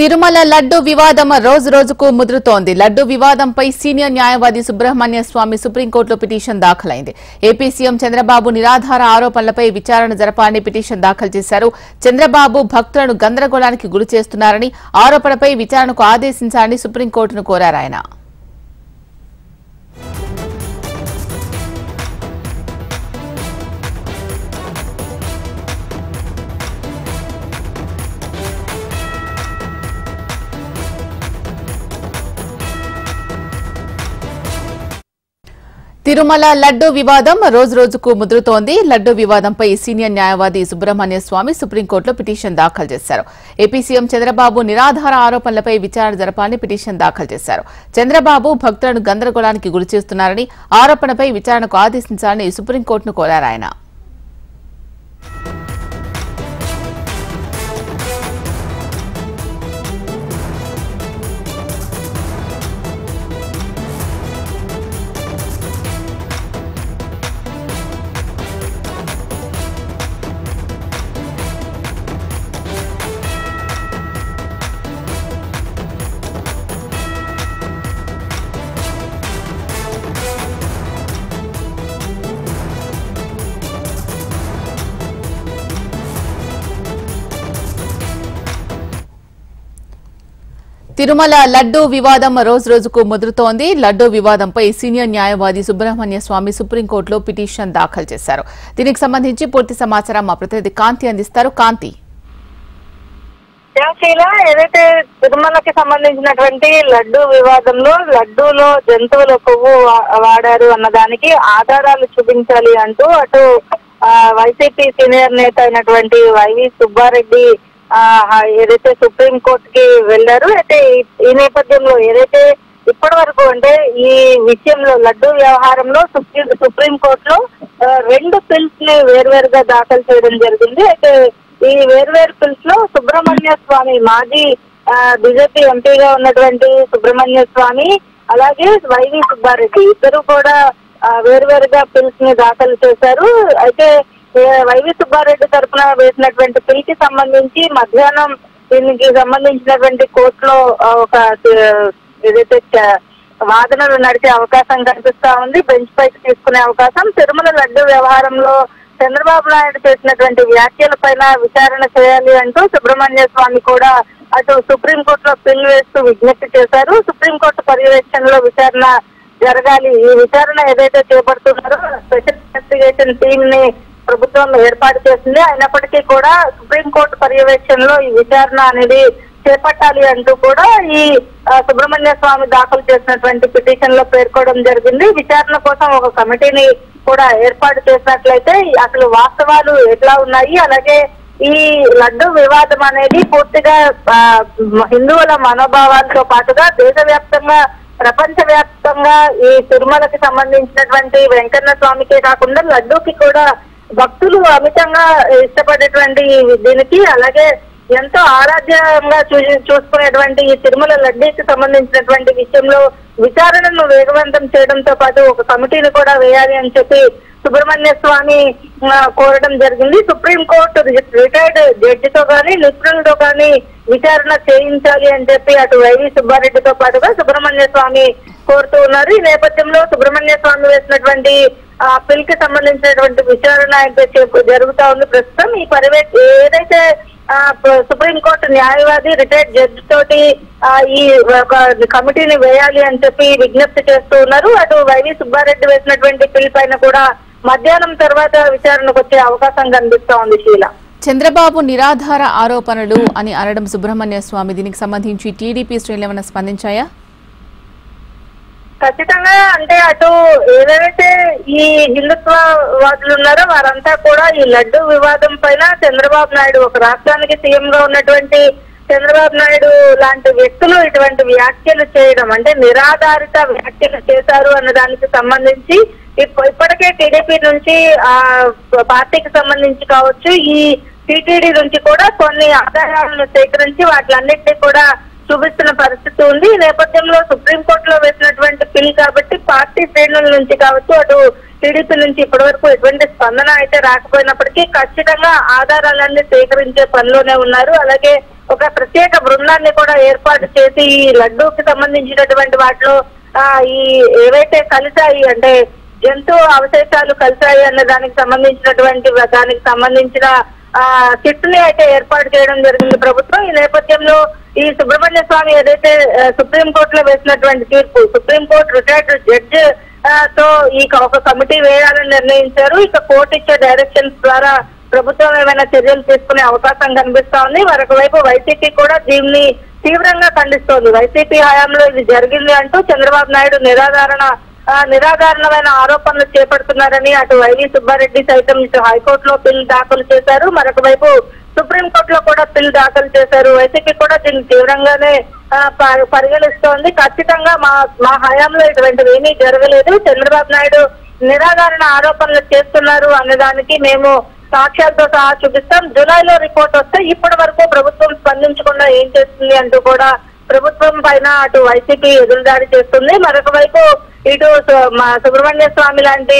తిరుమల లడ్డు వివాదం రోజు రోజుకు ముదురుతోంది. లడ్డు వివాదంపై సీనియర్ న్యాయవాది సుబ్రహ్మణ్య స్వామి సుప్రీంకోర్టులో పిటిషన్ దాఖలైంది. ఏపీ సీఎం చంద్రబాబు నిరాధార ఆరోపణలపై విచారణ జరపాలని పిటిషన్ దాఖలు చేశారు. చంద్రబాబు భక్తులను గందరగోళానికి గురి చేస్తున్నారని, ఆరోపణపై విచారణకు ఆదేశించాలని సుప్రీంకోర్టును కోరారు ఆయన. తిరుమల లడ్డు వివాదం రోజు రోజుకు ముదురుతోంది. లడ్డు వివాదంపై సీనియర్ న్యాయవాది సుబ్రహ్మణ్య స్వామి సుప్రీంకోర్టులో పిటిషన్ దాఖలు చేశారు. ఏపీ సీఎం చంద్రబాబు నిరాధార ఆరోపణలపై విచారణ జరపాలని పిటిషన్ దాఖలు చేశారు. చంద్రబాబు భక్తులను గందరగోళానికి గురిచేస్తున్నారని, ఆరోపణపై విచారణకు ఆదేశించాలని సుప్రీంకోర్టును కోరారు ఆయన. తిరుమల లడ్డు వివాదం రోజు రోజుకు ముదురుతోంది. లడ్డు వివాదంపై సీనియర్ న్యాయవాది సుబ్రహ్మణ్య స్వామి సుప్రీంకోర్టులో పిటిషన్ దాఖలు చేశారు. దీనికి సంబంధించి పూర్తి సమాచారం మా ప్రతినిధి కాంతి అందిస్తారు. కాంతి, ఏదైతే తిరుమలకి సంబంధించినటువంటి లడ్డు వివాదంలో లడ్డూలో జంతువుల కొవ్వు వాడారు అన్నదానికి ఆధారాలు చూపించాలి అంటూ అటు వైసీపీ సీనియర్ నేత అయినటువంటి వైవి సుబ్బారెడ్డి ఏదైతే సుప్రీం కోర్టుకి వెళ్లారు. అయితే ఈ నేపథ్యంలో ఏదైతే ఇప్పటి వరకు అంటే ఈ విషయంలో లడ్డు వ్యవహారంలో సుప్రీం కోర్టులో 2 పిల్స్ ని వేర్వేరుగా దాఖలు చేయడం జరిగింది. అయితే ఈ వేర్వేరు పిల్స్ లో సుబ్రహ్మణ్య స్వామి, మాజీ బీజేపీ ఎంపీగా ఉన్నటువంటి సుబ్రహ్మణ్య స్వామి, అలాగే వైవి సుబ్బారెడ్డి ఇద్దరు కూడా వేర్వేరుగా పిల్స్ ని దాఖలు చేశారు. అయితే వైవి సుబ్బారెడ్డి తరఫున వేసినటువంటి పిల్ కి సంబంధించి మధ్యాహ్నం దీనికి సంబంధించినటువంటి కోర్టులో ఒక ఏదైతే వాదనలు నడిచే అవకాశం కనిపిస్తా ఉంది. బెంచ్ పైకి తీసుకునే అవకాశం. తిరుమల లడ్డు వ్యవహారంలో చంద్రబాబు నాయుడు చేసినటువంటి వ్యాఖ్యల పైన విచారణ చేయాలి అంటూ సుబ్రహ్మణ్య స్వామి కూడా అటు సుప్రీంకోర్టులో పిల్ వేస్తూ విజ్ఞప్తి చేశారు. సుప్రీంకోర్టు పర్యవేక్షణలో విచారణ జరగాలి. ఈ విచారణ ఏదైతే చేపడుతున్నారో స్పెషల్ ఇన్వెస్టిగేషన్ టీమ్ ని ప్రభుత్వం ఏర్పాటు చేసింది. అయినప్పటికీ కూడా సుప్రీంకోర్టు పర్యవేక్షణలో ఈ విచారణ అనేది చేపట్టాలి అంటూ కూడా ఈ సుబ్రహ్మణ్య స్వామి దాఖలు చేసినటువంటి పిటిషన్ లో పేర్కోవడం జరిగింది. విచారణ కోసం ఒక కమిటీని కూడా ఏర్పాటు చేసినట్లయితే అసలు వాస్తవాలు ఎట్లా ఉన్నాయి, అలాగే ఈ లడ్డు వివాదం అనేది పూర్తిగా హిందువుల మనోభావాలతో పాటుగా దేశవ్యాప్తంగా, ప్రపంచ వ్యాప్తంగా ఈ తిరుమలకి సంబంధించినటువంటి వెంకన్న స్వామికే కాకుండా లడ్డూకి కూడా భక్తులు అమితంగా ఇష్టపడేటువంటి దీనికి, అలాగే ఎంతో ఆరాధ్యంగా చూసుకునేటువంటి ఈ తిరుమల లడ్డూకి సంబంధించినటువంటి విషయంలో విచారణను వేగవంతం చేయడంతో పాటు ఒక కమిటీని కూడా వేయాలి అని చెప్పి సుబ్రహ్మణ్య స్వామి కోరడం జరిగింది. సుప్రీంకోర్టు రిటైర్డ్ జడ్జితో కానీ నిపుణులతో కానీ విచారణ చేయించాలి అని చెప్పి అటు వైవి సుబ్బారెడ్డితో పాటుగా సుబ్రహ్మణ్య స్వామి కోరుతూ ఉన్నారు. ఈ నేపథ్యంలో సుబ్రహ్మణ్య స్వామి వేసినటువంటి పిల్ కి సంబంధించినటువంటి విచారణ జరుగుతా ఉంది ప్రస్తుతం. ఈ ఏదైతే సుప్రీంకోర్టు న్యాయవాది రిటైర్డ్ జడ్జి తోటి ఈ కమిటీని వేయాలి అని చెప్పి విజ్ఞప్తి చేస్తూ ఉన్నారు. అటు వైవి సుబ్బారెడ్డి వేసినటువంటి పిల్ పైన కూడా మధ్యాహ్నం తర్వాత విచారణకు వచ్చే అవకాశం కనిపిస్తా ఉంది. శీల, చంద్రబాబు నిరాధార ఆరోపణలు అని అనడం సుబ్రహ్మణ్య స్వామి, దీనికి సంబంధించి టీడీపీ శ్రేణులు ఏమైనా స్పందించాయా? ఖచ్చితంగా అంటే అటు ఏదైతే ఈ హిందుత్వవాదులు ఉన్నారో వారంతా కూడా ఈ లడ్డు వివాదం పైన చంద్రబాబు నాయుడు, ఒక రాష్ట్రానికి సీఎం గా ఉన్నటువంటి చంద్రబాబు నాయుడు లాంటి వ్యక్తులు ఇటువంటి వ్యాఖ్యలు చేయడం, అంటే నిరాధారిత వ్యాఖ్యలు చేశారు అన్న దానికి సంబంధించి ఇప్పటికే టీడీపీ నుంచి పార్టీకి సంబంధించి కావచ్చు, ఈ టీటీడీ నుంచి కూడా కొన్ని ఆధారాలను సేకరించి వాటిలన్నింటినీ కూడా చూపిస్తున్న పరిస్థితి ఉంది. ఈ నేపథ్యంలో సుప్రీంకోర్టులో వేసినటువంటి పిల్ కాబట్టి పార్టీ శ్రేణుల నుంచి కావచ్చు, అటు టీడీపీ నుంచి ఇప్పటి వరకు ఎటువంటి స్పందన అయితే రాకపోయినప్పటికీ ఖచ్చితంగా ఆధారాలన్నీ సేకరించే పనిలోనే ఉన్నారు. అలాగే ఒక ప్రత్యేక బృందాన్ని కూడా ఏర్పాటు చేసి ఈ లడ్డూకి సంబంధించినటువంటి వాటిలో ఈ ఏవైతే కలిసాయి అంటే జంతు అవశేషాలు కలిసాయి అన్న దానికి సంబంధించిన కిట్ ని అయితే ఏర్పాటు చేయడం జరిగింది ప్రభుత్వం. ఈ నేపథ్యంలో ఈ సుబ్రహ్మణ్య స్వామి ఏదైతే సుప్రీంకోర్టులో వేసినటువంటి తీర్పు, సుప్రీంకోర్టు రిటైర్డ్ జడ్జి తో ఈ ఒక కమిటీ వేయాలని నిర్ణయించారు. ఇక కోర్టు ఇచ్చే డైరెక్షన్స్ ద్వారా ప్రభుత్వం ఏమైనా చర్యలు తీసుకునే అవకాశం కనిపిస్తా ఉంది. మరొక వైపు వైసీపీ కూడా దీన్ని తీవ్రంగా ఖండిస్తోంది. వైసీపీ హయాంలో ఇది జరిగింది అంటూ చంద్రబాబు నాయుడు నిరాధారణమైన ఆరోపణలు చేపడుతున్నారని అటు వైవి సుబ్బారెడ్డి సైతం ఇటు హైకోర్టులో పిల్ దాఖలు చేశారు. మరొక వైపు సుప్రీంకోర్టులో కూడా పిల్ దాఖలు చేశారు. వైసీపీ కూడా దీన్ని తీవ్రంగానే పరిగణిస్తోంది. ఖచ్చితంగా మా హయాంలో ఇటువంటివి ఏమీ జరగలేదు, చంద్రబాబు నాయుడు నిరాధారణ ఆరోపణలు చేస్తున్నారు అన్నదానికి మేము సాక్ష్యాలతో సహా చూపిస్తాం. జూలైలో రిపోర్ట్ వస్తే ఇప్పటి వరకు ప్రభుత్వం స్పందించకుండా ఏం చేస్తుంది అంటూ కూడా ప్రభుత్వం పైన అటు వైసీపీ ఎదురుదాడి చేస్తుంది. మరొక వైపు ఇటు సుబ్రహ్మణ్య స్వామి లాంటి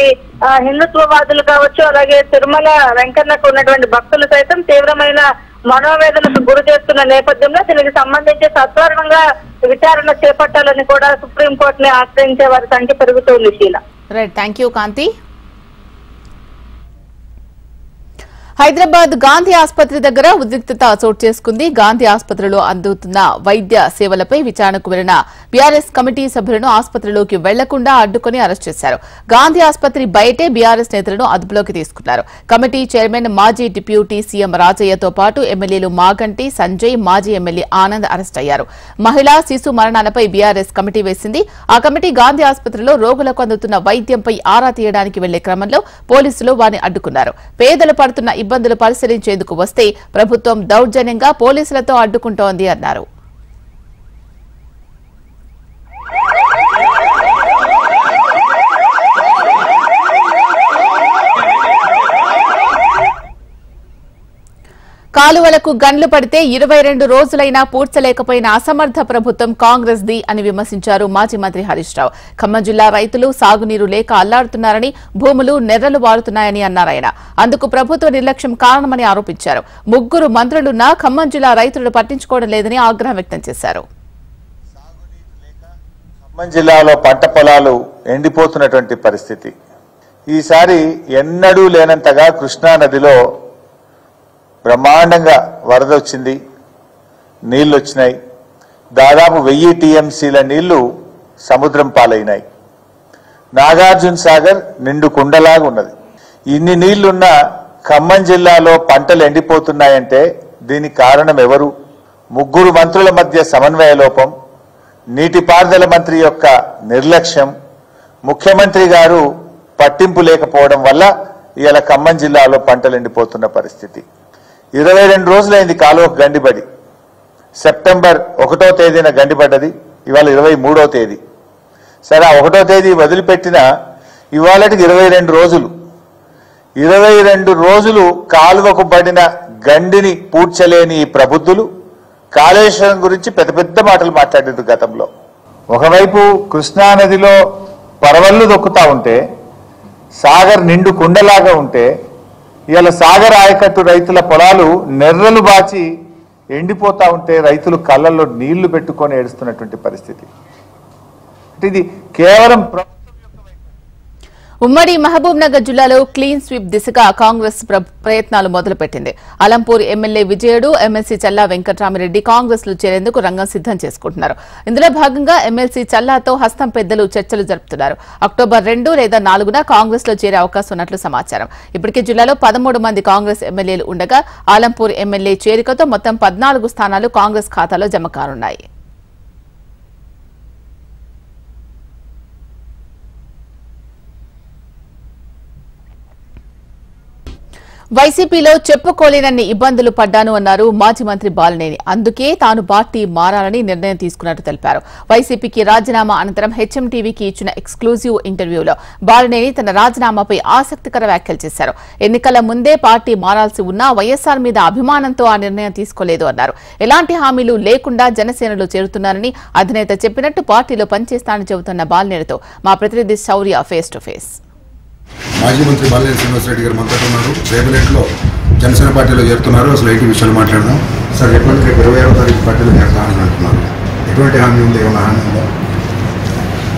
హిందుత్వవాదులు కావచ్చు, అలాగే తిరుమల వెంకన్నకు ఉన్నటువంటి భక్తులు సైతం తీవ్రమైన మనోవేదనకు గురి చేస్తున్న నేపథ్యంలో దీనికి సంబంధించి సత్వరంగా విచారణ చేపట్టాలని కూడా సుప్రీంకోర్టుని ఆశ్రయించే వారి సంఖ్య పెరుగుతోంది. శీల. రైట్, థ్యాంక్ యూ కాంతి. హైదరాబాద్ గాంధీ ఆసుపత్రి దగ్గర ఉద్రిక్తత చోటు చేసుకుంది. గాంధీ ఆసుపత్రిలో అందుతున్న వైద్య సేవలపై విచారణకు వెళ్లిన బీఆర్ఎస్ కమిటీ సభ్యులను ఆసుపత్రిలోకి వెళ్లకుండా అడ్డుకుని అరెస్ట్ చేశారు. గాంధీ ఆసుపత్రి బయటే బీఆర్ఎస్ నేతలను అదుపులోకి తీసుకున్నారు. కమిటీ చైర్మన్ మాజీ డిప్యూటీ సీఎం రాజయ్యతో పాటు ఎమ్మెల్యేలు మాగంటి, సంజయ్, మాజీ ఎమ్మెల్యే ఆనంద్ అరెస్ట్ అయ్యారు. మహిళా శిశు మరణాలపై బీఆర్ఎస్ కమిటీ వేసింది. ఆ కమిటీ గాంధీ ఆసుపత్రిలో రోగులకు అందుతున్న వైద్యంపై ఆరా తీయడానికి వెళ్లే క్రమంలో పోలీసులు వారిని అడ్డుకున్నారు. పేదలు పడుతున్న ఇబ్బందులు పరిశీలించేందుకు వస్తే ప్రభుత్వం దౌర్జన్యంగా పోలీసులతో అడ్డుకుంటోంది అన్నారు. కాలువలకు గన్లు పడితే 22 రోజులైనా పూడ్చలేకపోయిన అసమర్థ ప్రభుత్వం కాంగ్రెస్ ది అని విమర్శించారు మాజీ మంత్రి హరీష్ రావు. ఖమ్మం జిల్లా రైతులు సాగునీరు లేక అల్లాడుతున్నారని, భూములు నెర్రలు వారుతున్నాయని అన్నారాయన. అందుకు ప్రభుత్వ నిర్లక్ష్యం కారణమని ఆరోపించారు. 3 మంత్రులున్నా ఖమ్మం జిల్లా రైతులను పట్టించుకోవడం లేదని ఆగ్రహం వ్యక్తం చేశారు. ఖమ్మం జిల్లాలో పంట పొలాలు ఎండిపోతున్నటువంటి పరిస్థితి. ఈసారి ఎన్నడూ లేనంతగా కృష్ణా నదిలో బ్రహ్మాండంగా వరద వచ్చింది, నీళ్లు వచ్చినాయి. దాదాపు 1000 టీఎంసీల నీళ్లు సముద్రం పాలైనాయి. నాగార్జున సాగర్ నిండు కుండలాగా ఉన్నది. ఇన్ని నీళ్లున్న ఖమ్మం జిల్లాలో పంటలు ఎండిపోతున్నాయంటే దీనికి కారణం ఎవరు? 3 మంత్రుల మధ్య సమన్వయ లోపం, నీటిపారుదల మంత్రి యొక్క నిర్లక్ష్యం, ముఖ్యమంత్రి గారు పట్టింపు లేకపోవడం వల్ల ఇవాళ ఖమ్మం జిల్లాలో పంటలు ఎండిపోతున్న పరిస్థితి. 22 రోజులైంది కాలువకు గండిపడి. సెప్టెంబర్ 1వ తేదీన గండిపడ్డది, ఇవాళ 23వ తేదీ. సరే, 1వ తేదీ వదిలిపెట్టిన ఇవాళకి 22 రోజులు. 22 రోజులు కాలువకు పడిన గండిని పూడ్చలేని ఈ ప్రబుద్ధులు కాళేశ్వరం గురించి పెద్ద పెద్ద మాటలు మాట్లాడారు గతంలో. ఒకవైపు కృష్ణానదిలో పరవళ్లు దొక్కుతా ఉంటే, సాగర్ నిండు కుండలాగా ఉంటే, ఇవాళ సాగర్ ఆయకట్టు రైతుల పొలాలు నెర్రలు బాచి ఎండిపోతా ఉంటే రైతులు కళ్ళల్లో నీళ్లు పెట్టుకొని ఏడుస్తున్నటువంటి పరిస్థితి. ఇది కేవలం ఉమ్మడి మహబూబ్ నగర్ జిల్లాలో క్లీన్ స్వీప్ దిశగా కాంగ్రెస్ ప్రయత్నాలు మొదలుపెట్టింది. అలంపూర్ ఎమ్మెల్యే విజయుడు, ఎమ్మెల్సీ చల్లా వెంకట్రామిరెడ్డి కాంగ్రెస్ లో చేరేందుకు రంగం సిద్దం చేసుకుంటున్నారు. ఇందులో భాగంగా ఎమ్మెల్సీ చల్లాతో హస్తం పెద్దలు చర్చలు జరుపుతున్నారు. అక్టోబర్ 2 లేదా 4న కాంగ్రెస్ లో చేరే అవకాశం ఉన్నట్లు సమాచారం. ఇప్పటికే జిల్లాలో 13 మంది కాంగ్రెస్ ఎమ్మెల్యేలు ఉండగా అలంపూర్ ఎమ్మెల్యే చేరికతో మొత్తం 14 స్థానాలు కాంగ్రెస్ ఖాతాలో జమ కానున్నాయి. వైసీపీలో చెప్పుకోలేనన్ని ఇబ్బందులు పడ్డాను అన్నారు మాజీ మంత్రి బాలినేని. అందుకే తాను పార్టీ మారాలని నిర్ణయం తీసుకున్నట్టు తెలిపారు. వైసీపీకి రాజీనామా అనంతరం హెచ్ఎంటీవీకి ఇచ్చిన ఎక్స్క్లూజివ్ ఇంటర్వ్యూలో బాలినేని తన రాజీనామాపై ఆసక్తికర వ్యాఖ్యలు చేశారు. ఎన్నికల ముందే పార్టీ మారాల్సి ఉన్నా వైఎస్ఆర్ మీద అభిమానంతో ఆ నిర్ణయం తీసుకోలేదు అన్నారు. ఎలాంటి హామీలు లేకుండా జనసేనలో చేరుతున్నారని అధినేత చెప్పినట్టు పార్టీలో పనిచేస్తానని చెబుతున్న బాలినేనితో మా ప్రతినిధి శౌర్య ఫేస్ టు ఫేస్. మాజీ మంత్రి బాలినేని శ్రీనివాసరెడ్డి గారు మనతో ఉన్నారు. రేపటిలో జనసేన పార్టీలో చేరుతున్నారు. అసలు ఏంటి విషయాలు మాట్లాడదాం సార్. ఎటువంటి రేపు 26వ తారీఖు పార్టీలో చేరుతానని అంటున్నారు. ఎటువంటి హామీ ఉంది? ఏమన్నా హామీ ఉందా?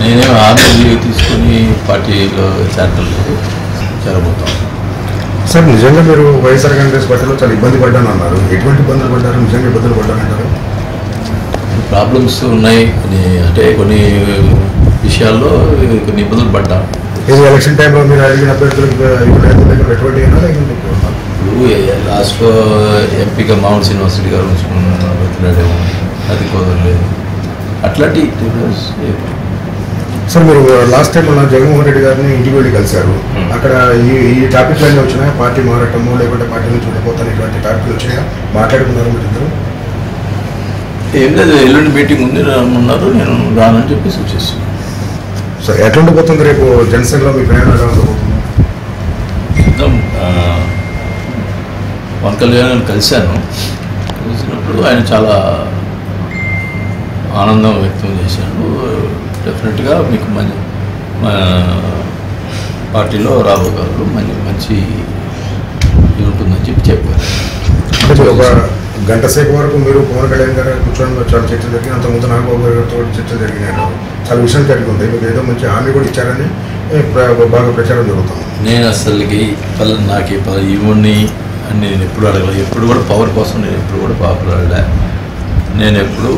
నేనే హామీ తీసుకుని పార్టీలో చేరబోతాను సార్. నిజంగా మీరు వైఎస్ఆర్ కాంగ్రెస్ పార్టీలో చాలా ఇబ్బంది పడ్డాను అన్నారు. ఎటువంటి ఇబ్బందులు పడ్డారు? నిజంగా ఇబ్బందులు పడ్డానంటారు? ప్రాబ్లమ్స్ ఉన్నాయి, అంటే కొన్ని విషయాల్లో కొన్ని ఇబ్బందులు పడ్డా. ఇది ఎలక్షన్ టైంలో మీరు అడిగిన అభ్యర్థులకు ఎటువంటి లాస్ట్లో ఎంపీగా మామూలు శ్రీనివాసరెడ్డి గారు బతిలాడేమో, అది కుదరలేదు. అట్లాంటి సార్ మీరు లాస్ట్ టైం మన జగన్మోహన్ రెడ్డి గారిని ఇంటికి వెళ్ళి కలిశారు. అక్కడ ఈ టాపిక్ అన్నీ వచ్చినాయా? పార్టీ మారటము లేకుంటే పార్టీ నుంచి వెళ్ళిపోతాను ఇటువంటి టాపిక్లు వచ్చినాయా? మాట్లాడుకున్నారు మీరు ఇద్దరు? ఏం లేదు, ఎల్లుండి మీటింగ్ ఉంది ఉన్నారు, నేను రానని చెప్పేసి వచ్చేస్తాను. సార్ ఎట్లా ఉండిపోతుంది రేపు జనసేనలో మీ ప్రయాణం ఎలా ఉండబోతుంది? పవన్ కళ్యాణ్ కలిశాను. కలిసినప్పుడు ఆయన చాలా ఆనందం వ్యక్తం చేశాడు. డెఫినెట్గా మీకు మంచి పార్టీలో రాబోగారు, మంచి ఇది ఉంటుందని చెప్పారు. అంటే ఒక గంట సేపు వరకు మీరు పవన్ కళ్యాణ్ గారు కూర్చొని చాలా చర్చ జరిగింది. అంతకుముందు నాగబాబు గారితో చర్చ జరిగినాయి. చాలా విషయాలు జరిగి ఉంటాయి. మీకు ఏదో మంచి హామీ కూడా ఇచ్చారని బాగా ప్రచారం జరుగుతుంది. నేను అసలుకి నాకు ఇవన్నీ అని నేను ఎప్పుడు అడగలేదు. ఎప్పుడు కూడా పవర్ కోసం నేను ఎప్పుడు కూడా పాపులర్. నేను ఎప్పుడు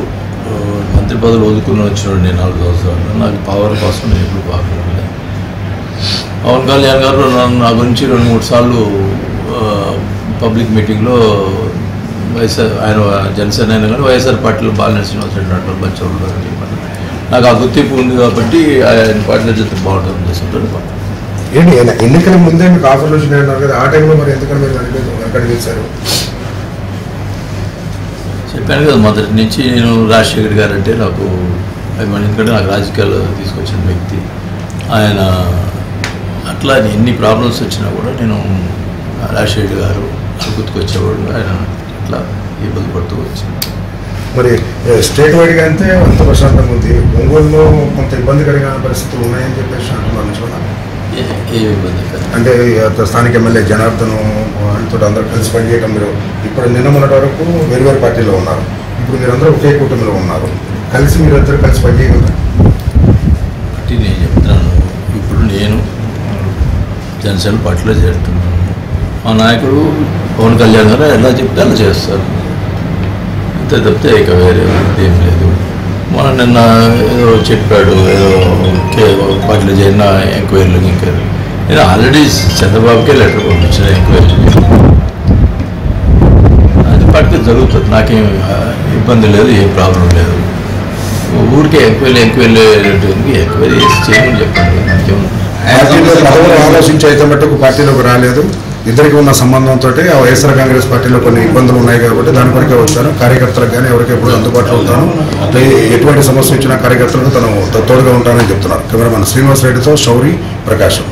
మంత్రి పదవులు వదుకుని వచ్చినాడు. నేను 4 సంవత్సరాలు నాకు పవర్ కోసం నేను ఎప్పుడు పాపులర్. పవన్ కళ్యాణ్ గారు నా గురించి 2-3 సార్లు పబ్లిక్ మీటింగ్లో వైఎస్ఆర్ ఆయన జనసేన అయినా కానీ వైఎస్ఆర్ పార్టీలో బాలినేని శ్రీనివాసరెడ్డి నాటి మంచి వాళ్ళు అని చెప్పాను. నాకు ఆ గుర్తింపు ఉంది కాబట్టి ఆయన పార్టీలో చెప్తే బాగుంటుంది చేస్తుంటాడు. ఏంటి ఎన్నికల ముందే మీకు ఆఫర్లు వచ్చినాయన్నారు కదా, ఆ టైంలో మరి ఎందుకని మీరు వెనకడి చేశారు? చెప్పాను కదా, మొదటి నుంచి నేను రాజశేఖర్ గారు అంటే నాకు అభిమానం. ఎందుకంటే నాకు రాజకీయాల్లో తీసుకొచ్చిన వ్యక్తి ఆయన. అట్లా ఎన్ని ప్రాబ్లమ్స్ వచ్చినా కూడా నేను రాజశేఖర్ గారు గుర్తుకొచ్చేవాడు. ఆయన అట్లా ఇబ్బంది పడుతూ వచ్చింది. మరి స్టేట్ వైడ్గా అంటే అంత ప్రశాంతంగా ఉంది. ఒంగోలులో కొంత ఇబ్బందికరమైన పరిస్థితులు ఉన్నాయని చెప్పేసి అంటున్నారు. ఏ ఇబ్బంది అంటే స్థానిక ఎమ్మెల్యే జనార్దన్ ఆయనతో అందరూ కలిసి పనిచేయడం. మీరు ఇప్పుడు నిన్న మొన్నటి వరకు వేరు పార్టీలో ఉన్నారు, ఇప్పుడు మీరందరూ ఒకే కూటమిలో ఉన్నారు. కలిసి మీరు ఇద్దరు కలిసి పనిచేయగలరా? అంటే నేను చెప్తున్నాను, ఇప్పుడు నేను జనసేన పార్టీలో చేరుతున్నాను. మా నాయకుడు పవన్ కళ్యాణ్ గారు ఎలా చెప్తే అలా చేస్తారు, అంతే తప్పితే ఇక వేరే ఏం లేదు. మనం నిన్న ఏదో చెప్పాడు, ఏదో పార్టీలో చేరిన ఎంక్వైరీలు నేను ఆల్రెడీ చంద్రబాబుకే లెటర్ పంపించిన ఎంక్వైరీ. అది పార్టీకి జరుగుతుంది, నాకేం ఇబ్బంది లేదు, ఏం ప్రాబ్లం లేదు. ఊరికే ఎంక్వైరీ చేయమని చెప్పండి. ఆలోచించి అయితే మట్టుకు పార్టీలోకి రాలేదు. ఇద్దరికి ఉన్న సంబంధంతో ఆ వైఎస్ఆర్ కాంగ్రెస్ పార్టీలో కొన్ని ఇబ్బందులు ఉన్నాయి కాబట్టి దాని కొరకే వచ్చాను. కార్యకర్తలకు కానీ ఎవరికి ఎప్పుడు అందుబాటులో ఉంటాను, ఎటువంటి సమస్య వచ్చినా కార్యకర్తలకు తను తోడుగా ఉంటానని చెప్తున్నారు. కెమెరామెన్ శ్రీనివాసరెడ్డితో శౌరి, ప్రకాశం.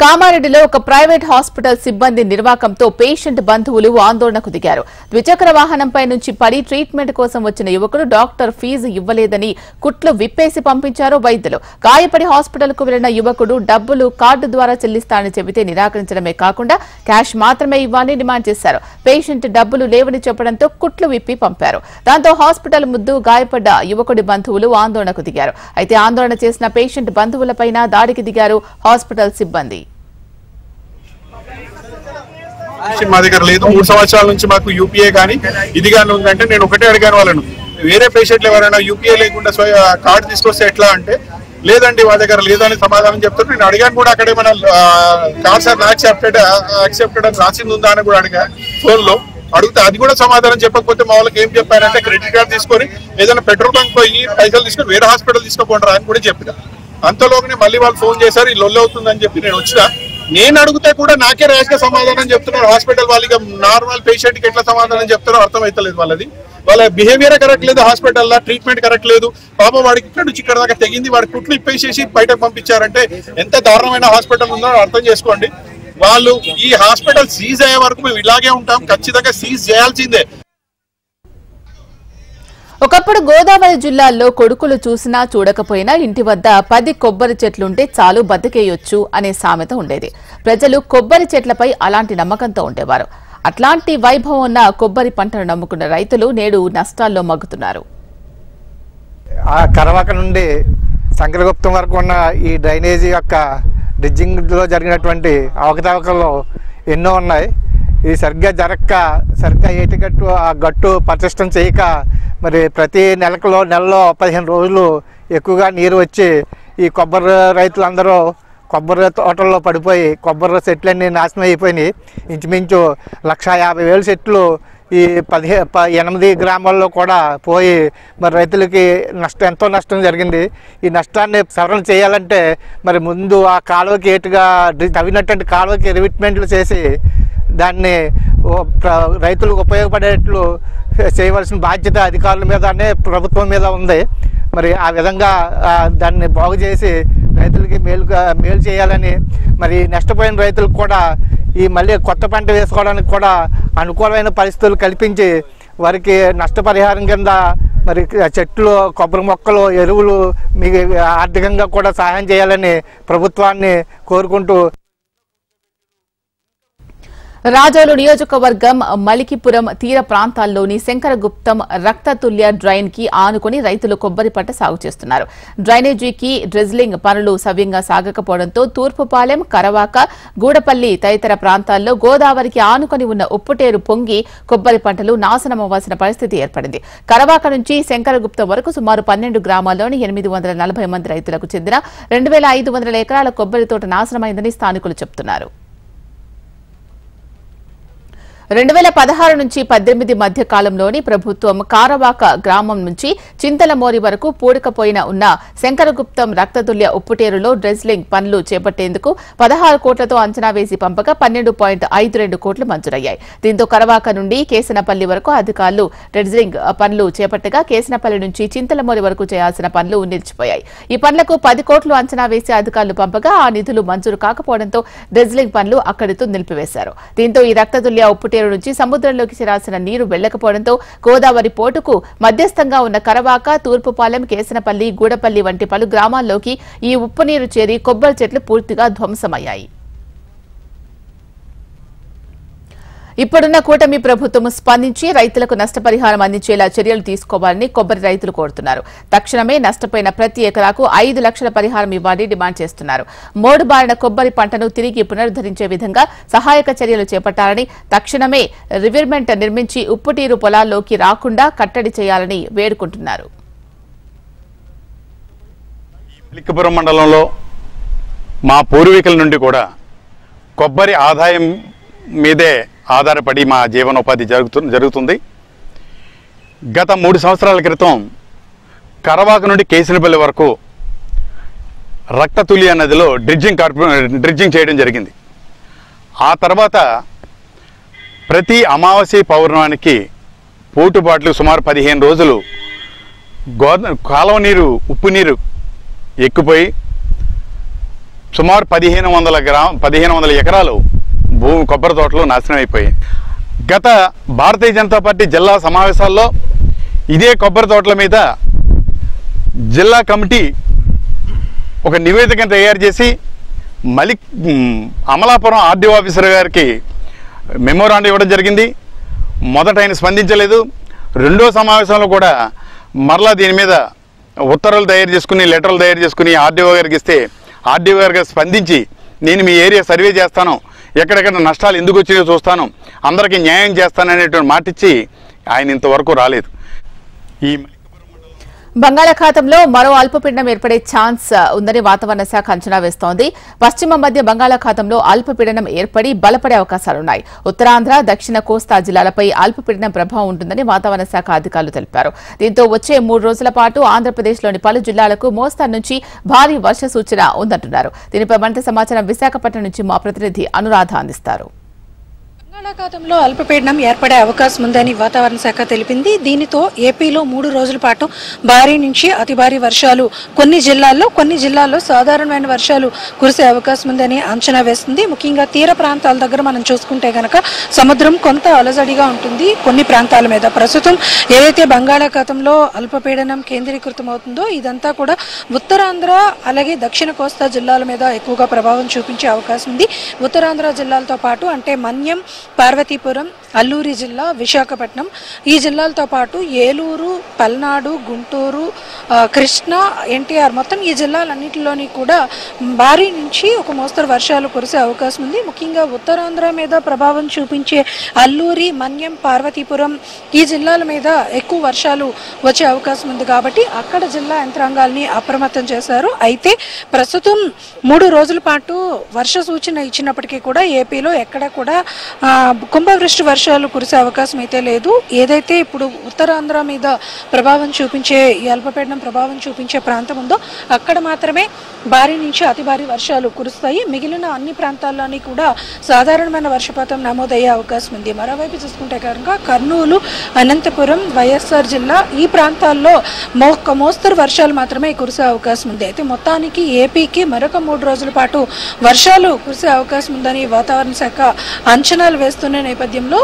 కామారెడ్డిలో ఒక ప్రైవేట్ హాస్పిటల్ సిబ్బంది నిర్వాకంతో పేషెంట్ బంధువులు ఆందోళనకు దిగారు. ద్విచక్ర వాహనంపై నుంచి పడి ట్రీట్మెంట్ కోసం వచ్చిన యువకుడు డాక్టర్ ఫీజు ఇవ్వలేదని కుట్లు విప్పేసి పంపించారు వైద్యులు. గాయపడి హాస్పిటల్కు వెళ్లిన యువకుడు డబ్బులు కార్డు ద్వారా చెల్లిస్తానని చెబితే నిరాకరించడమే కాకుండా క్యాష్ మాత్రమే ఇవ్వాలని డిమాండ్ చేశారు. పేషెంట్ డబ్బులు లేవని చెప్పడంతో కుట్లు విప్పి పంపారు. దాంతో హాస్పిటల్ ముందు గాయపడ్డ యువకుడి బంధువులు ఆందోళనకు దిగారు. అయితే ఆందోళన చేసిన పేషెంట్ బంధువులపైన దాడికి దిగారు హాస్పిటల్ సిబ్బంది. మా దగ్గర లేదు, 3 సంవత్సరాల నుంచి మాకు యూపీఏ కానీ ఇది కానీ ఉందంటే నేను ఒకటే అడిగాను వాళ్ళను, వేరే పేషెంట్లు ఎవరైనా యూపీఏ లేకుండా కార్డు తీసుకొస్తే ఎట్లా అంటే లేదండి మా దగ్గర లేదని సమాధానం చెప్తారు. నేను అడిగాను కూడా అక్కడ ఏమైనా కార్డ్ సార్ యాక్సెప్టెడ్ అని రాసింది ఉందా అని కూడా అడిగా ఫోన్లో అడిగితే అది కూడా సమాధానం చెప్పకపోతే మా వాళ్ళకి ఏం చెప్పారంటే క్రెడిట్ కార్డు తీసుకొని ఏదైనా పెట్రోల్ బంక్ పోయి పైసలు తీసుకొని వేరే హాస్పిటల్ తీసుకోపోండి అని కూడా చెప్పిన. అంతలోనే మళ్ళీ వాళ్ళు ఫోన్ చేశారు, ఈ లొల్లి అవుతుందని చెప్పి నేను వచ్చిన. నేను అడిగితే కూడా నాకే ర్యాష్ గా సమాధానం చెప్తున్నారు. హాస్పిటల్ వాళ్ళకి నార్మల్ పేషెంట్ కి ఎట్లా సమాధానం చెప్తారో అర్థమైతలేదు వాళ్ళది. వాళ్ళ బిహేవియర్ కరెక్ట్ లేదు, హాస్పిటల్లో ట్రీట్మెంట్ కరెక్ట్ లేదు. పాపం వాడికి ఇక్కడ నుంచి ఇక్కడ దాకా తెగింది, వాడి కుట్లు ఇప్పేసేసి బయటకు పంపించారంటే ఎంత దారుణమైన హాస్పిటల్ ఉందో అర్థం చేసుకోండి. వాళ్ళు ఈ హాస్పిటల్ సీజ్ అయ్యే వరకు మేము ఇలాగే ఉంటాం, ఖచ్చితంగా సీజ్ చేయాల్సిందే. ఒకప్పుడు గోదావరి జిల్లాల్లో కొడుకులు చూసినా చూడకపోయినా ఇంటి వద్ద 10 కొబ్బరి చెట్లుంటే చాలు బతికేయొచ్చు అనే సామెత ఉండేది. ప్రజలు కొబ్బరి చెట్లపై అలాంటి నమ్మకంతో ఉండేవారు. అట్లాంటి వైభవం ఉన్న కొబ్బరి పంటను నమ్ముకున్న రైతులు నేడు నష్టాల్లో మగ్గుతున్నారు. ఆ కరవాక నుండి శంకరగుప్తం వరకు ఉన్న ఈ డ్రైనేజీ యొక్క డ్రిడ్జింగ్లో జరిగినటువంటి అవకతవకలు ఎన్నో ఉన్నాయి. ఇది సరిగ్గా ఏటిగట్టు ఆ గట్టు పటిష్టం చేయక మరి ప్రతి నెలలో 15 రోజులు ఎక్కువగా నీరు వచ్చి ఈ కొబ్బరి రైతులందరూ కొబ్బరి తోటల్లో పడిపోయి కొబ్బరి చెట్లన్నీ నాశనం అయిపోయినాయి. ఇంచుమించు 150,000 చెట్లు ఈ 8 గ్రామాల్లో కూడా పోయి మరి రైతులకి ఎంతో నష్టం జరిగింది. ఈ నష్టాన్ని సవరణ చేయాలంటే మరి ముందు ఆ కాలువకి ఏటుగా తవ్వినటువంటి కాలువకి రివిట్మెంట్లు చేసి దాన్ని రైతులకు ఉపయోగపడేట్లు చేయవలసిన బాధ్యత అధికారుల మీదనే ప్రభుత్వం మీద ఉంది. మరి ఆ విధంగా దాన్ని బాగు చేసి రైతులకి మేలు చేయాలని, మరి నష్టపోయిన రైతులకు కూడా ఈ మళ్ళీ కొత్త పంట వేసుకోవడానికి కూడా అనుకూలమైన పరిస్థితులు కల్పించి వారికి నష్టపరిహారం కింద మరి చెట్లు, కొబ్బరి మొక్కలు, ఎరువులు మీకు ఆర్థికంగా కూడా సహాయం చేయాలని ప్రభుత్వాన్ని కోరుకుంటూ రాజోలు నియోజకవర్గం మలికిపురం తీర ప్రాంతాల్లోని శంకరగుప్తం రక్తతుల్య డ్రైన్ కి ఆనుకుని రైతులు కొబ్బరి పంట సాగు చేస్తున్నారు. డ్రైనేజీకి డ్రిజ్లింగ్ పనులు సవ్యంగా సాగకపోవడంతో తూర్పుపాలెం, కరవాక, గూడపల్లి తదితర ప్రాంతాల్లో గోదావరికి ఆనుకొని ఉన్న ఉప్పుటేరు పొంగి కొబ్బరి పంటలు నాశనమవ్వాల్సిన పరిస్థితి ఏర్పడింది. కరవాక నుంచి శంకరగుప్తం వరకు సుమారు 12 గ్రామాల్లోని 840 మంది రైతులకు చెందిన 2,500 ఎకరాల కొబ్బరి తోట నాశనమైందని స్థానికులు చెబుతున్నారు. 2016 నుంచి 18 మధ్య కాలంలోని ప్రభుత్వం కారవాక గ్రామం నుంచి చింతలమోరి వరకు పూడకపోయిన ఉన్న శంకరగుప్తం రక్తతుల్య ఉప్పుటేరులో డ్రెజ్లింగ్ పనులు చేపట్టేందుకు 16 కోట్లతో అంచనా వేసి పంపగా 12.52 కోట్లు మంజూరయ్యాయి. దీంతో కరవాక నుండి కేసనపల్లి వరకు అధికారులు డ్రెజ్లింగ్ పనులు చేపట్టగా కేసనపల్లి నుంచి చింతలమోరి వరకు చేయాల్సిన పనులు నిలిచిపోయాయి. ఈ పనులకు 10 కోట్లు అంచనా వేసి అధికారులు పంపగా ఆ నిధులు మంజూరు కాకపోవడంతో డ్రెజ్లింగ్ పనులు అక్కడితో నిలిపివేశారు. దీంతో ఈ రక్తతుల్య ఉప్పుటేరు నుంచి సముద్రంలోకి చేరాల్సిన నీరు వెళ్లకపోవడంతో గోదావరి పోటుకు మధ్యస్థంగా ఉన్న కరవాక, తూర్పుపాలెం, కేసనపల్లి, గూడపల్లి వంటి పలు గ్రామాల్లోకి ఈ ఉప్పు నీరు చేరి కొబ్బరి చెట్లు పూర్తిగా ధ్వంసమయ్యాయి. ఇప్పుడున్న కూటమి ప్రభుత్వం స్పందించి రైతులకు నష్టపరిహారం అందించేలా చర్యలు తీసుకోవాలని కొబ్బరి రైతులు కోరుతున్నారు. తక్షణమే నష్టపోయిన ప్రతి ఎకరాకు 5 లక్షల పరిహారం ఇవ్వాలని డిమాండ్ చేస్తున్నారు. మోడుబారిన కొబ్బరి పంటను తిరిగి పునరుద్ధరించే విధంగా సహాయక చర్యలు చేపట్టాలని, తక్షణమే రివర్మెంట్ నిర్మించి ఉప్పునీరు పొలాల్లోకి రాకుండా కట్టడి చేయాలని వేడుకుంటున్నారు. మలికిపురం మండలంలో మా పూర్వీకుల నుండి కూడా కొబ్బరి ఆదాయం మీదే ఆధారపడి మా జీవనోపాధి జరుగుతుంది. గత 3 సంవత్సరాల క్రితం కరవాక నుండి కేసినపల్లి వరకు రక్తతుల్య నదిలో డ్రిడ్జింగ్ చేయడం జరిగింది. ఆ తర్వాత ప్రతి అమావాస్య పౌర్ణమానికి పూటుబాట్లు సుమారు 15 రోజులు కాలువ నీరు, ఉప్పు నీరు ఎక్కుపోయి సుమారు 1500 ఎకరాలు కొబ్బరి తోటలు నాశనం అయిపోయాయి. గత భారతీయ జనతా పార్టీ జిల్లా సమావేశాల్లో ఇదే కొబ్బరి తోటల మీద జిల్లా కమిటీ ఒక నివేదికను తయారు చేసి అమలాపురం ఆర్డీఓ ఆఫీసర్ గారికి మెమోరాండం ఇవ్వడం జరిగింది. మొదట ఆయన స్పందించలేదు. రెండో సమావేశంలో కూడా మరలా దీని మీద ఉత్తర్వులు తయారు చేసుకుని, లెటర్లు తయారు చేసుకుని ఆర్డీఓ గారికి ఇస్తే ఆర్డీఓ గారికి స్పందించి నేను మీ ఏరియా సర్వే చేస్తాను, ఎక్కడెక్కడ నష్టాలు ఎందుకు వచ్చినాయో చూస్తాను, అందరికీ న్యాయం చేస్తాననేటువంటి మాట ఇచ్చి ఆయన ఇంతవరకు రాలేదు. బంగాళాఖాతంలో మరో అల్పపీడనం ఏర్పడే ఛాన్స్ ఉందని వాతావరణ శాఖ అంచనా వేస్తోంది. పశ్చిమ మధ్య బంగాళాఖాతంలో అల్పపీడనం ఏర్పడి బలపడే అవకాశాలున్నాయి. ఉత్తరాంధ్ర, దక్షిణ కోస్తా జిల్లాలపై అల్పపీడనం ప్రభావం ఉంటుందని వాతావరణ శాఖ అధికారులు తెలిపారు. దీంతో వచ్చే 3 రోజుల పాటు ఆంధ్రప్రదేశ్లోని పలు జిల్లాలకు మోస్తరు నుంచి భారీ వర్ష సూచన ఉందంటున్నారు. దీనిపై మరింత సమాచారం విశాఖపట్నం నుంచి మా ప్రతినిధి అనురాధ అందిస్తారు. బంగాళాఖాతంలో అల్పపీడనం ఏర్పడే అవకాశం ఉందని వాతావరణ శాఖ తెలిపింది. దీనితో ఏపీలో 3 రోజుల పాటు భారీ నుంచి అతి భారీ వర్షాలు కొన్ని జిల్లాల్లో సాధారణమైన వర్షాలు కురిసే అవకాశం ఉందని అంచనా వేస్తుంది. ముఖ్యంగా తీర ప్రాంతాల దగ్గర మనం చూసుకుంటే గనక సముద్రం కొంత అలజడిగా ఉంటుంది కొన్ని ప్రాంతాల మీద. ప్రస్తుతం ఏదైతే బంగాళాఖాతంలో అల్పపీడనం కేంద్రీకృతం అవుతుందో ఇదంతా కూడా ఉత్తరాంధ్ర అలాగే దక్షిణ కోస్తా జిల్లాల మీద ఎక్కువగా ప్రభావం చూపించే అవకాశం ఉంది. ఉత్తరాంధ్ర జిల్లాలతో పాటు అంటే మన్యం, పార్వతీపురం, అల్లూరి జిల్లా, విశాఖపట్నం ఈ జిల్లాలతో పాటు ఏలూరు, పల్నాడు, గుంటూరు, కృష్ణా, ఎన్టీఆర్ మొత్తం ఈ జిల్లాలన్నింటిలోని కూడా భారీ నుంచి ఒక మోస్తరు వర్షాలు కురిసే అవకాశం ఉంది. ముఖ్యంగా ఉత్తరాంధ్ర మీద ప్రభావం చూపించే అల్లూరి, మన్యం, పార్వతీపురం ఈ జిల్లాల మీద ఎక్కువ వర్షాలు వచ్చే అవకాశం ఉంది కాబట్టి అక్కడ జిల్లా యంత్రాంగాల్ని అప్రమత్తం చేశారు. అయితే ప్రస్తుతం 3 రోజుల పాటు వర్ష సూచన ఇచ్చినప్పటికీ కూడా ఏపీలో ఎక్కడ కూడా కుంభవృష్టి వర్షాలు కురిసే అవకాశం అయితే లేదు. ఏదైతే ఇప్పుడు ఉత్తరాంధ్ర మీద ప్రభావం చూపించే ఈ అల్పపీడనం ప్రభావం చూపించే ప్రాంతం ఉందో అక్కడ మాత్రమే భారీ నుంచి అతి భారీ వర్షాలు కురుస్తాయి. మిగిలిన అన్ని ప్రాంతాల్లోని కూడా సాధారణమైన వర్షపాతం నమోదయ్యే అవకాశం ఉంది. మరోవైపు చూసుకుంటే కనుక కర్నూలు, అనంతపురం, వైఎస్ఆర్ జిల్లా ఈ ప్రాంతాల్లో మోస్తరు వర్షాలు మాత్రమే కురిసే అవకాశం ఉంది. అయితే మొత్తానికి ఏపీకి మరొక 3 రోజుల పాటు వర్షాలు కురిసే అవకాశం ఉందని వాతావరణ శాఖ అంచనాలు వేస్తున్న నేపథ్యంలో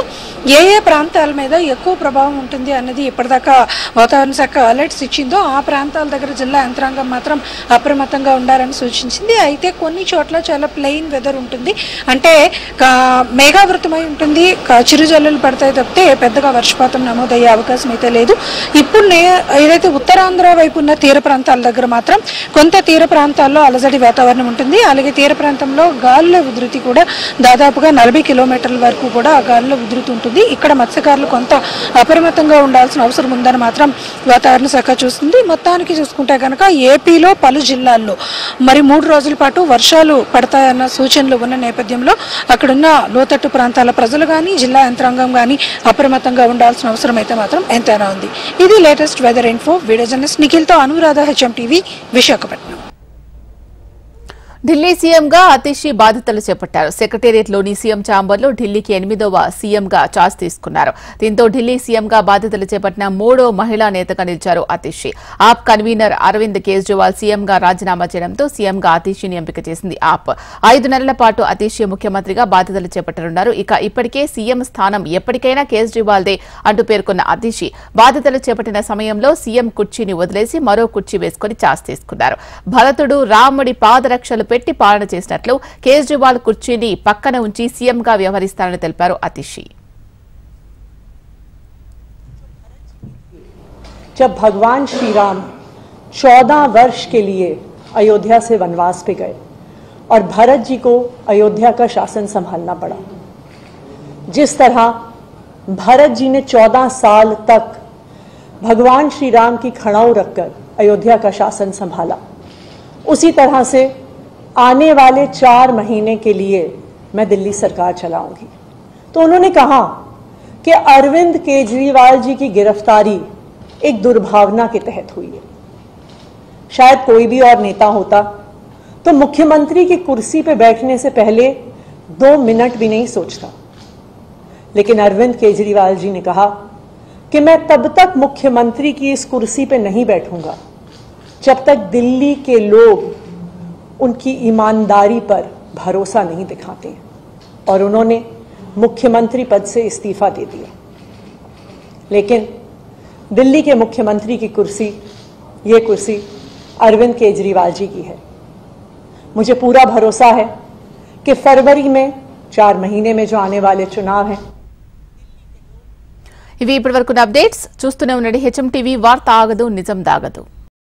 ఏ ప్రాంతాల మీద ఎక్కువ ప్రభావం ఉంటుంది అన్నది ఇప్పటిదాకా వాతావరణ శాఖ అలర్ట్స్ ఇచ్చిందో ఆ ప్రాంతాల దగ్గర జిల్లా యంత్రాంగం మాత్రం అప్రమత్తంగా ఉండాలని సూచించింది. అయితే కొన్ని చోట్ల చాలా ప్లెయిన్ వెదర్ ఉంటుంది, అంటే మేఘావృతమై ఉంటుంది, చిరుజల్లులు పడతాయి తప్పితే పెద్దగా వర్షపాతం నమోదయ్యే అవకాశం అయితే లేదు. ఇప్పుడు ఏదైతే ఉత్తరాంధ్ర వైపు ఉన్న తీర ప్రాంతాల దగ్గర మాత్రం కొంత తీర ప్రాంతాల్లో అలజడి వాతావరణం ఉంటుంది. అలాగే తీర ప్రాంతంలో గాలుల ఉధృతి కూడా దాదాపుగా 40 కిలోమీటర్ల వరకు కూడా గాలుల ఉధృతి ఉంటుంది. ఇక్కడ మత్స్యకారులు కొంత అప్రమత్తంగా ఉండాల్సిన అవసరం ఉందని మాత్రం వాతావరణ శాఖ చూస్తుంది. మొత్తానికి చూసుకుంటే కనుక ఏపీలో పలు జిల్లాల్లో మరి 3 రోజుల పాటు వర్షాలు పడతాయన్న సూచనలు ఉన్న నేపథ్యంలో అక్కడున్న లోతట్టు ప్రాంతాల ప్రజలు కానీ జిల్లా యంత్రాంగం కానీ అప్రమత్తంగా ఉండాల్సిన అవసరం అయితే మాత్రం ఎంతైనా ఉంది. ఇది latest weather info. Video journalist నిఖిల్తో అనురాధ, HMTV, విశాఖపట్నం. ఢిల్లీ సీఎంగా అతిషి బాధ్యతలు చేపట్టారు. సెక్రటేరియట్లోని సీఎం ఛాంబర్లో ఢిల్లీకి 8వ సీఎంగా చార్జ్ తీసుకున్నారు. దీంతో ఢిల్లీ సీఎంగా బాధ్యతలు చేపట్టిన 3వ మహిళా నేతగా నిలిచారు అతిషి. ఆప్ కన్వీనర్ అరవింద్ కేజ్రీవాల్ సీఎంగా రాజీనామా చేయడంతో సీఎంగా అతిషిని ఎంపిక చేసింది ఆప్. 5 నెలల పాటు అతిషి ముఖ్యమంత్రిగా బాధ్యతలు చేపట్టనున్నారు. ఇప్పటికే సీఎం స్థానం ఎప్పటికైనా కేజ్రీవాల్దే అంటూ పేర్కొన్న అతిషి బాధ్యతలు చేపట్టిన సమయంలో సీఎం కుర్చీని వదిలేసి మరో కుర్చీ వేసుకుని చార్జ్ తీసుకున్నారు. భరతుడు రాముడి పాదరక్షలు పెట్టి పాలన చేసినట్లు కేజ్రీవాల్ కుర్చీని పక్కన ఉంచి సీఎంగా వ్యవహరిస్తారని తెలిపారు అతిషి. जब भगवान श्री राम 14 वर्ष के लिए अयोध्या से वनवास पे गए और भरत जी को अयोध्या का शासन संभालना पड़ा, जिस तरह भरत जी ने 14 साल तक भगवान श्री राम की खड़ाऊ रखकर अयोध्या का शासन संभाला, उसी तरह से आने वाले 4 महीने के लिए मैं दिल्ली सरकार चलाऊंगी। तो उन्होंने कहा कि अरविंद केजरीवाल जी की गिरफ्तारी एक दुर्भावना के तहत हुई है। शायद कोई भी और नेता होता तो मुख्यमंत्री की कुर्सी पे बैठने से पहले 2 मिनट भी नहीं सोचता, लेकिन अरविंद केजरीवाल जी ने कहा कि मैं तब तक मुख्यमंत्री की इस कुर्सी पे नहीं बैठूंगा जब तक दिल्ली के लोग उनकी ईमानदारी पर भरोसा नहीं दिखाते हैं, और उन्होंने मुख्यमंत्री पद से इस्तीफा दे दिया। लेकिन दिल्ली के मुख्यमंत्री की कुर्सी, ये कुर्सी अरविंद केजरीवाल जी की है। मुझे पूरा भरोसा है कि फरवरी में 4 महीने में जो आने वाले चुनाव हैं। ఇవి ఇప్పటివరకు అప్డేట్స్ చూస్తూనే ఉండండి. HMTV వార్త ఆగదు, నిజం దాగదు.